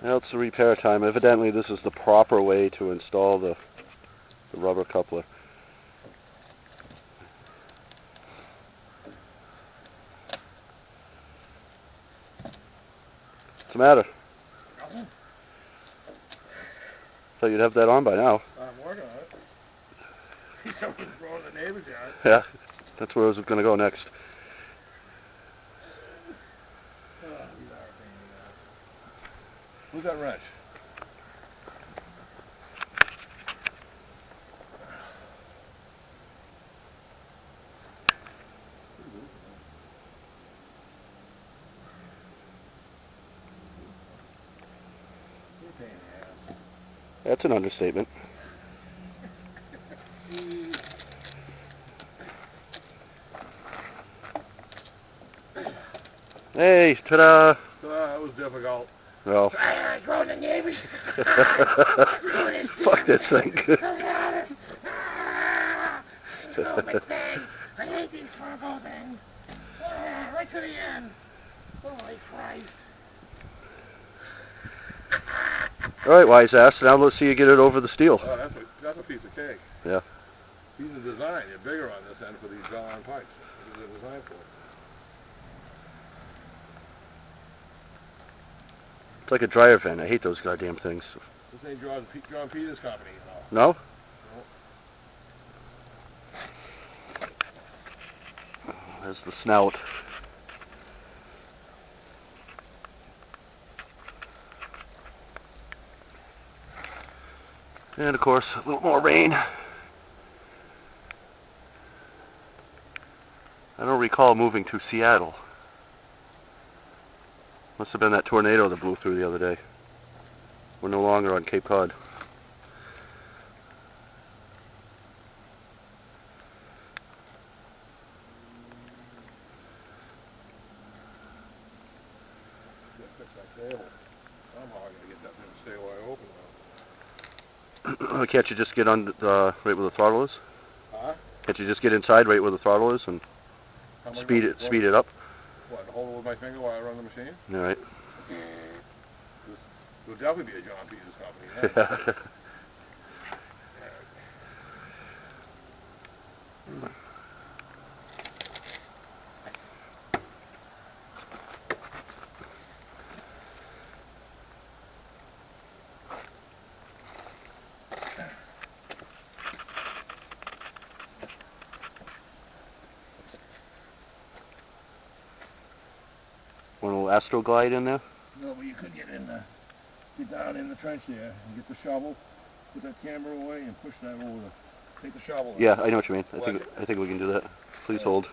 Now it's the repair time. Evidently this is the proper way to install the rubber coupler. What's the matter? Nothing. Thought you'd have that on by now. I'm working on it. He's something wrong in the neighbor's yard. Yeah, that's where I was going to go next. Oh, these are a pain in the ass. Who's that wrench? Pain in the ass. That's an understatement. Hey, ta-da! That was difficult. Well. I drove the neighbors. Fuck this thing. Stupid thing. I hate these purple things. Right to the end. Holy Christ. Alright, wise ass. Now let's see you get it over the steel. Oh, that's a piece of cake. Yeah. These are designed. They're bigger on this end for these John pipes. They're designed for it. It's like a dryer vent. I hate those goddamn things. This ain't John Peters' company, you know. No? No. There's the snout. And of course, a little more rain. I don't recall moving to Seattle. Must have been that tornado that blew through the other day. We're no longer on Cape Cod. Fix that cable. Somehow I gotta get that thing to stay wide open now. Can't you just get on right where the throttle is? Huh? Can't you just get inside right where the throttle is and speed it up? What, hold it with my finger while I run the machine? All right. It'll definitely be a John Peters company. Yeah. Want a little Astro Glide in there? No, but you could get down in the trench there and get the shovel, put that camera away, and push that over. Take the shovel. Yeah, I know what you mean. I think we can do that. Please hold.